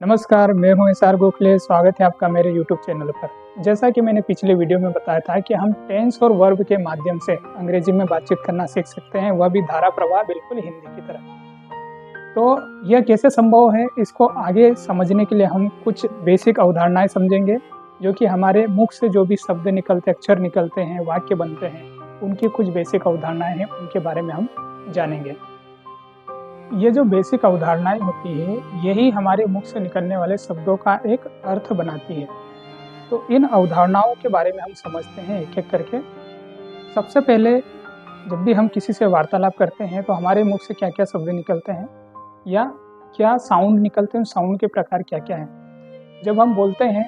नमस्कार, मैं हूं एसआर गोखले। स्वागत है आपका मेरे YouTube चैनल पर। जैसा कि मैंने पिछले वीडियो में बताया था कि हम टेंस और वर्ब के माध्यम से अंग्रेजी में बातचीत करना सीख सकते हैं, वह भी धारा प्रवाह बिल्कुल हिंदी की तरह। तो यह कैसे संभव है, इसको आगे समझने के लिए हम कुछ बेसिक अवधारणाएं समझेंगे, जो कि हमारे मुख से जो भी शब्द निकलते, अक्षर निकलते हैं, वाक्य बनते हैं, उनकी कुछ बेसिक अवधारणाएं हैं, उनके बारे में हम जानेंगे। ये जो बेसिक अवधारणाएं होती है, यही हमारे मुख से निकलने वाले शब्दों का एक अर्थ बनाती है। तो इन अवधारणाओं के बारे में हम समझते हैं एक एक करके। सबसे पहले जब भी हम किसी से वार्तालाप करते हैं तो हमारे मुख से क्या क्या शब्द निकलते हैं या क्या साउंड निकलते हैं, साउंड के प्रकार क्या क्या हैं। जब हम बोलते हैं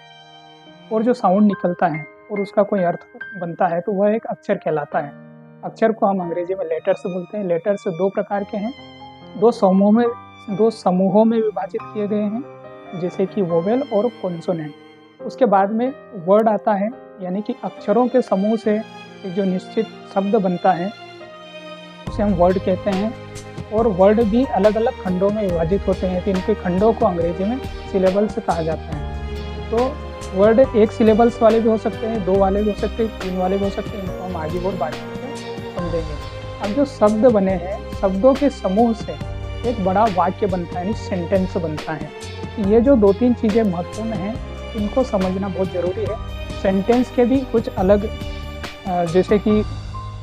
और जो साउंड निकलता है और उसका कोई अर्थ बनता है तो वह एक अक्षर कहलाता है। अक्षर को हम अंग्रेजी में लेटर्स बोलते हैं। लेटर्स दो प्रकार के हैं, दो समूहों में विभाजित किए गए हैं, जैसे कि वोवेल और कॉन्सोनेंट। उसके बाद में वर्ड आता है, यानी कि अक्षरों के समूह से एक जो निश्चित शब्द बनता है उसे हम वर्ड कहते हैं। और वर्ड भी अलग अलग खंडों में विभाजित होते हैं, तो इनके खंडों को अंग्रेजी में सिलेबल्स कहा जाता है। तो वर्ड एक सिलेबल्स वाले भी हो सकते हैं, दो वाले भी हो सकते हैं, तीन वाले भी हो सकते हैं। इनको हम आगे और बातचीत में समझेंगे। अब जो शब्द बने हैं, शब्दों के समूह से एक बड़ा वाक्य बनता है, यानी सेंटेंस बनता है। ये जो दो तीन चीज़ें महत्वपूर्ण हैं, इनको समझना बहुत ज़रूरी है। सेंटेंस के भी कुछ अलग, जैसे कि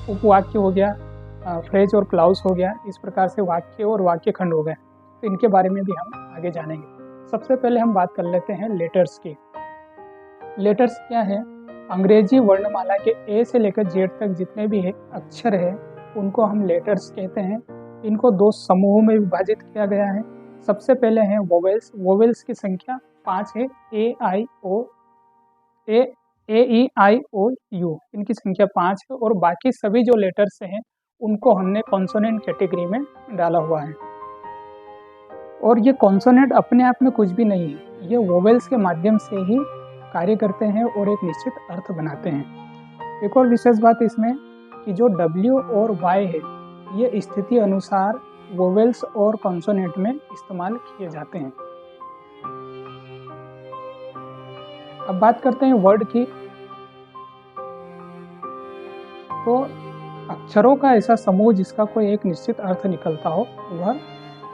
उपवाक्य हो गया, फ्रेज और क्लाउज हो गया, इस प्रकार से वाक्य और वाक्य खंड हो गए। तो इनके बारे में भी हम आगे जानेंगे। सबसे पहले हम बात कर लेते हैं लेटर्स की। लेटर्स क्या है? अंग्रेजी वर्णमाला के ए से लेकर जेड तक जितने भी अक्षर है उनको हम लेटर्स कहते हैं। इनको दो समूहों में विभाजित किया गया है। सबसे पहले हैं वोवेल्स। वोवेल्स की संख्या 5 है, ए ई आई ओ यू, इनकी संख्या 5 है। और बाकी सभी जो लेटर्स हैं उनको हमने कॉन्सोनेंट कैटेगरी में डाला हुआ है। और ये कॉन्सोनेंट अपने आप में कुछ भी नहीं है, ये वोवेल्स के माध्यम से ही कार्य करते हैं और एक निश्चित अर्थ बनाते हैं। एक और विशेष बात इसमें कि जो W और Y है, ये स्थिति अनुसार वोवेल्स और कॉन्सोनेंट में इस्तेमाल किए जाते हैं। अब बात करते हैं वर्ड की। तो अक्षरों का ऐसा समूह जिसका कोई एक निश्चित अर्थ निकलता हो वह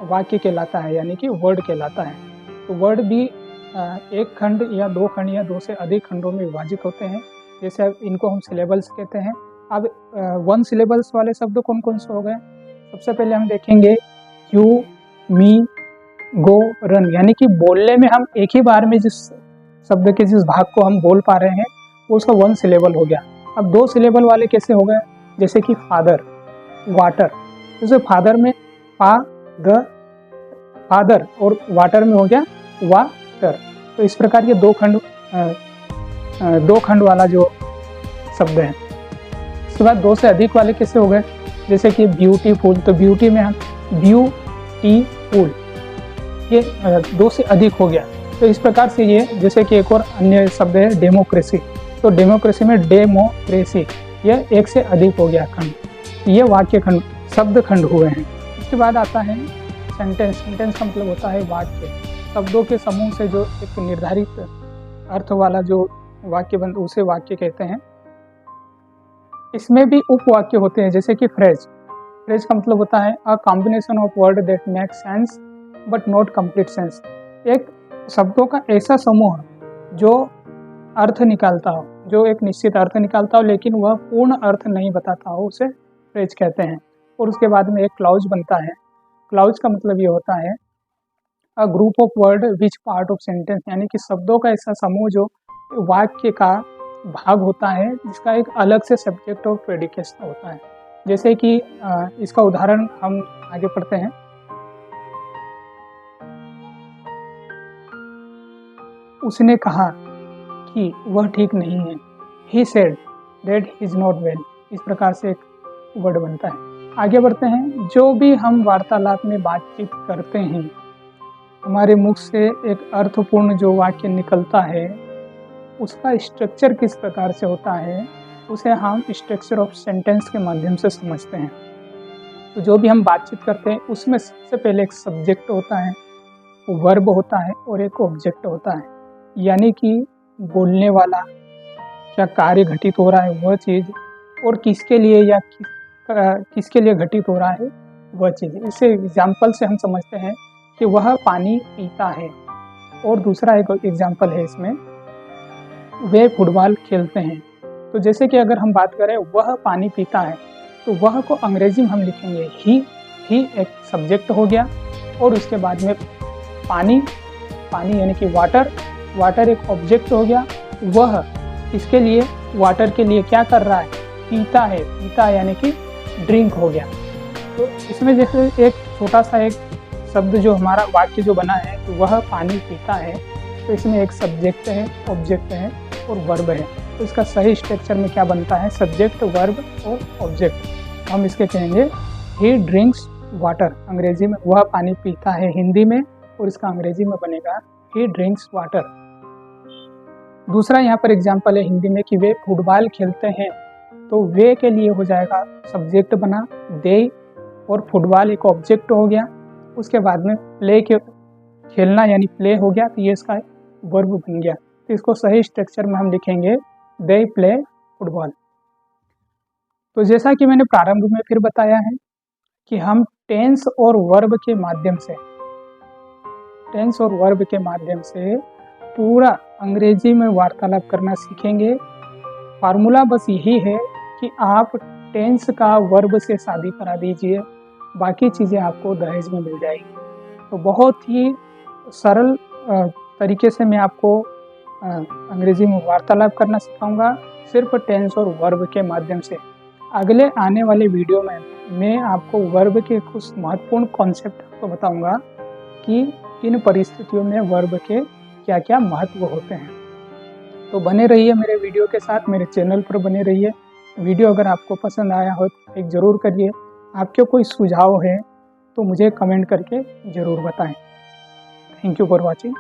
वाक्य कहलाता है, यानी कि वर्ड कहलाता है। तो वर्ड भी एक खंड या दो से अधिक खंडों में विभाजित होते हैं। जैसे अब इनको हम सिलेबल्स कहते हैं। अब वन सिलेबल्स वाले शब्द कौन कौन से हो गए? सबसे पहले हम देखेंगे यू, मी, गो, रन, यानी कि बोलने में हम एक ही बार में जिस शब्द के जिस भाग को हम बोल पा रहे हैं वो उसका वन सिलेबल हो गया। अब दो सिलेबल वाले कैसे हो गए? जैसे कि फादर, वाटर। जैसे फादर में फादर और वाटर में हो गया वाटर। तो इस प्रकार ये दो खंड वाला जो शब्द है। इसके बाद दो से अधिक वाले कैसे हो गए? जैसे कि ब्यूटीफुल, तो ब्यूटी में हम ब्यूटीफुल, ये दो से अधिक हो गया। तो इस प्रकार से ये, जैसे कि एक और अन्य शब्द है डेमोक्रेसी, तो डेमोक्रेसी में डेमोक्रेसी, यह एक से अधिक हो गया खंड। ये वाक्य खंड, शब्द खंड हुए हैं। इसके बाद आता है सेंटेंस। सेंटेंस का मतलब होता है वाक्य। शब्दों के समूह से जो एक निर्धारित अर्थ वाला जो वाक्य बनता उसे वाक्य कहते हैं। इसमें भी उपवाक्य होते हैं, जैसे कि फ्रेज। फ्रेज का मतलब होता है a combination of word that make sense but not complete sense. एक शब्दों का ऐसा समूह जो अर्थ निकालता हो, जो एक निश्चित अर्थ निकालता हो लेकिन वह पूर्ण अर्थ नहीं बताता हो, उसे फ्रेज कहते हैं। और उसके बाद में एक क्लाउज बनता है। क्लाउज का मतलब ये होता है a group of word which part of sentence, यानी कि शब्दों का ऐसा समूह जो वाक्य का भाग होता है, जिसका एक अलग से सब्जेक्ट और प्रेडिकेट होता है। जैसे कि इसका उदाहरण हम आगे पढ़ते हैं। उसने कहा कि वह ठीक नहीं है, he said that he is not well। इस प्रकार से एक वर्ड बनता है। आगे बढ़ते हैं। जो भी हम वार्तालाप में बातचीत करते हैं, हमारे मुख से एक अर्थपूर्ण जो वाक्य निकलता है, उसका स्ट्रक्चर किस प्रकार से होता है, उसे हम स्ट्रक्चर ऑफ सेंटेंस के माध्यम से समझते हैं। तो जो भी हम बातचीत करते हैं उसमें सबसे पहले एक सब्जेक्ट होता है, वर्ब होता है और एक ऑब्जेक्ट होता है, यानी कि बोलने वाला, क्या कार्य घटित हो रहा है वह चीज़, और किसके लिए या किसके लिए घटित हो रहा है वह चीज़। इसे एग्जाम्पल से हम समझते हैं कि वह पानी पीता है। और दूसरा एक एग्जाम्पल है इसमें, वे फुटबॉल खेलते हैं। तो जैसे कि अगर हम बात करें वह पानी पीता है, तो वह को अंग्रेजी में हम लिखेंगे ही एक सब्जेक्ट हो गया, और उसके बाद में पानी यानी कि वाटर एक ऑब्जेक्ट हो गया। वह इसके लिए, वाटर के लिए क्या कर रहा है, पीता यानी कि ड्रिंक हो गया। तो इसमें जैसे एक छोटा सा एक शब्द जो हमारा वाक्य जो बना है कि वह पानी पीता है, तो इसमें एक सब्जेक्ट है, ऑब्जेक्ट है और वर्ब है। तो इसका सही स्ट्रक्चर में क्या बनता है, सब्जेक्ट, वर्ब और ऑब्जेक्ट। हम इसके कहेंगे ही ड्रिंक्स वाटर, अंग्रेजी में वह पानी पीता है हिंदी में, और इसका अंग्रेजी में बनेगा ही ड्रिंक्स वाटर। दूसरा यहाँ पर एग्जाम्पल है हिंदी में कि वे फुटबॉल खेलते हैं, तो वे के लिए हो जाएगा सब्जेक्ट बना दे, और फुटबॉल एक ऑब्जेक्ट हो गया। उसके बाद में प्ले के खेलना यानी प्ले हो गया, तो ये इसका वर्ब बन गया। तो इसको सही स्ट्रक्चर में हम लिखेंगे दे प्ले फुटबॉल। तो जैसा कि मैंने प्रारंभ में फिर बताया है कि हम टेंस और वर्ब के माध्यम से पूरा अंग्रेजी में वार्तालाप करना सीखेंगे। फार्मूला बस यही है कि आप टेंस का वर्ब से शादी करा दीजिए, बाकी चीज़ें आपको दहेज में मिल जाएगी। तो बहुत ही सरल तरीके से मैं आपको अंग्रेजी में वार्तालाप करना सिखाऊंगा, सिर्फ टेंस और वर्ब के माध्यम से। अगले आने वाले वीडियो में मैं आपको वर्ब के कुछ महत्वपूर्ण कॉन्सेप्ट आपको बताऊंगा कि किन परिस्थितियों में वर्ब के क्या क्या महत्व होते हैं। तो बने रहिए मेरे वीडियो के साथ, मेरे चैनल पर बने रहिए। वीडियो अगर आपको पसंद आया हो तो लाइक ज़रूर करिए। आपके कोई सुझाव है तो मुझे कमेंट करके ज़रूर बताएं। Thank you for watching.